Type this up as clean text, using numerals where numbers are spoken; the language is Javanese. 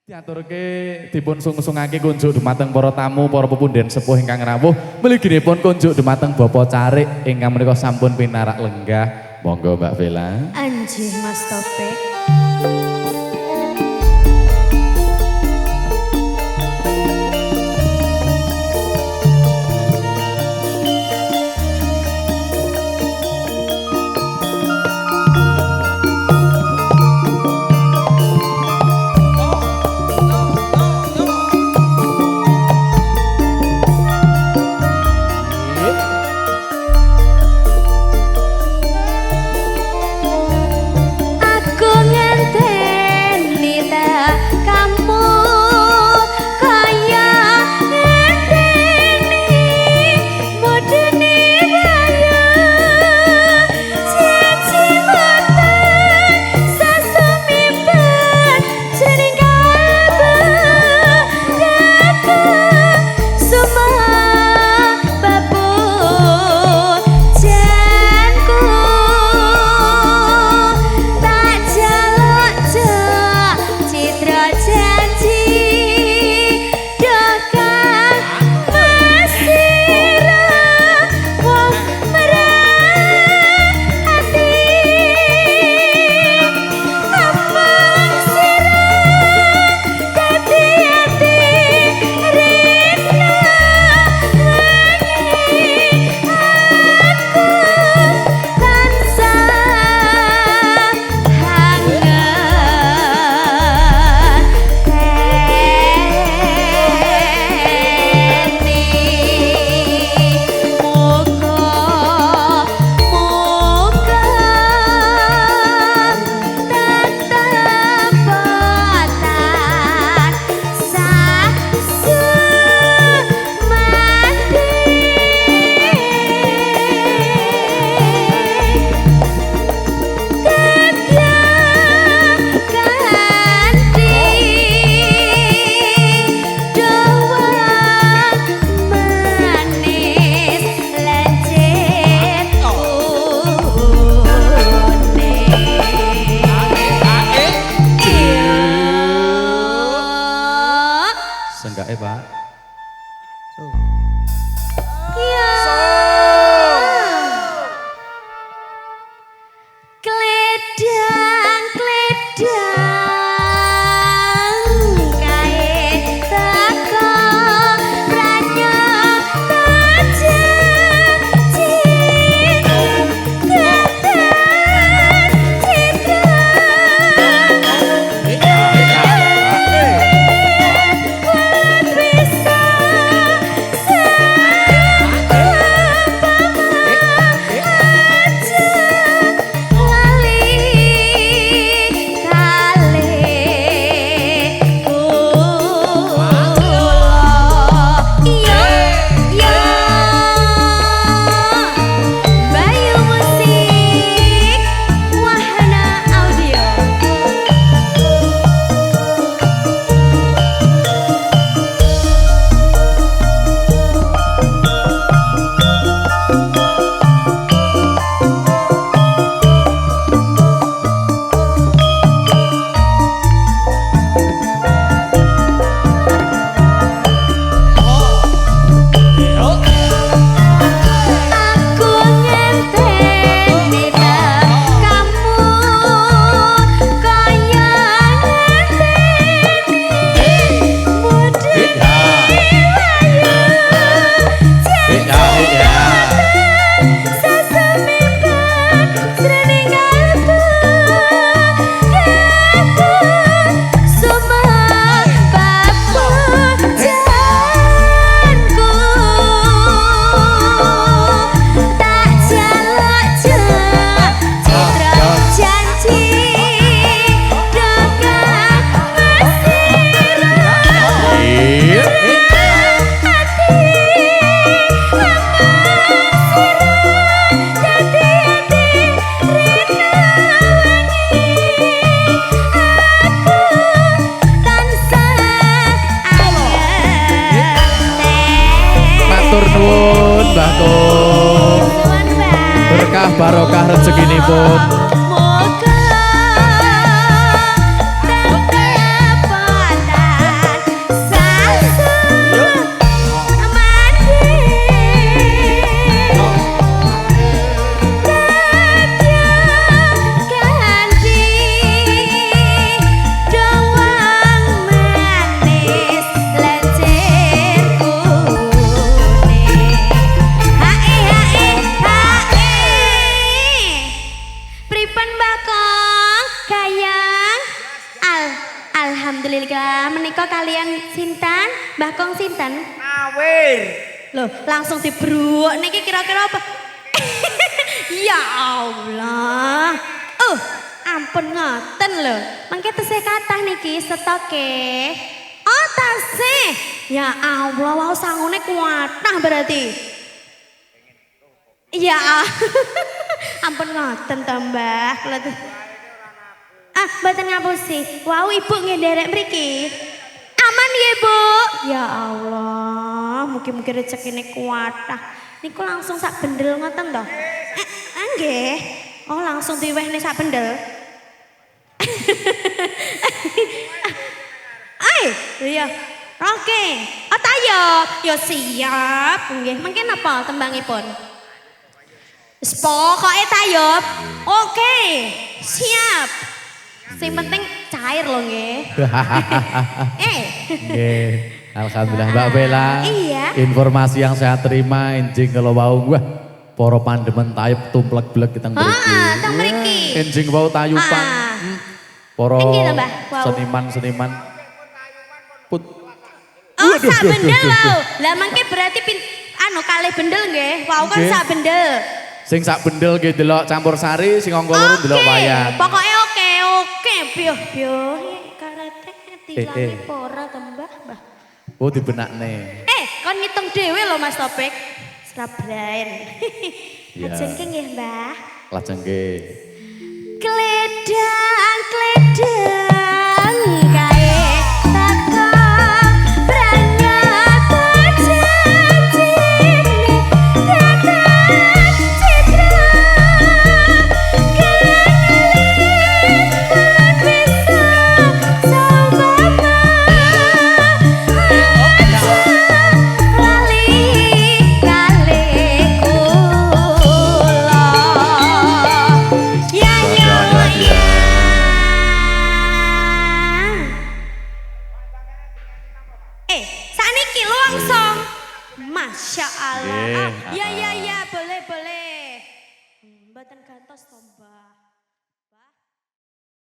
Diaturke dipun sungsungake kunjuk dumateng para tamu, para pepundhen sepuh ingkang rawuh. Mliginipun kunjuk dumateng Bapak Carik ingkang menika sampun pinarak lenggah. Monggo Mbak Vela. Anjir Mas Topik. Senggake, Pak. Berkah barokah rezekinipun. Alhamdulillah menika kalian sinten? Mbah Kong sinten? Awir. Loh, langsung dibruuk niki kira-kira apa? Ya Allah. Ampun ngoten lho. Mangke tesih kathah niki stoke. Oh, tasih. Ya Allah, wau sangune kuatah berarti. Ya. Ampun ngoten to, Mbah. Mboten ngapusi. Wau Ibu ngenderek mriki. Aman ya, Bu? Ya Allah, mugi-mugi rezekine kuatah. Niku langsung sak bendel ngoten to? Nggih. Oh, langsung diwehne sak bendel. Iya. Oke. Tayub. Ya siap. Nggih, mangke napa tembangipun? Wis pokoke tayub. Oke. Siap. Sing penting cair loh nggih. Nggih. Alhamdulillah Mbak Bella. Iya. Informasi yang saya terima enjing kalau wau wah para pandemen tayub tumplek-blek kita mriki. Teng mriki. Enjing wau tayupan. Para Nggih lho, Mbah. Wau. seniman-seniman. Oh, sak bendel lho. Lah mangke berarti kalih bendel nggih. Wau kan Nggih. sak bendel. Sing sak bendel nggih delok campur sari, sing angka loro delok wayang. Pokoke oke. Piyo. Karete dilangi ora to, Mbah? Oh dibenakne. Kon ngitung dhewe lho Mas Topik. Srabrain. Iya. Lajeng ki nggih, Mbah. Lajeng nggih. Kledang kae teko brangat janjine tekan citra kenalin bisa sambama lali kali kula ya saniki langsung. Masya Allah. Nggih, Ya, boleh. Mboten gantos to, Mbak.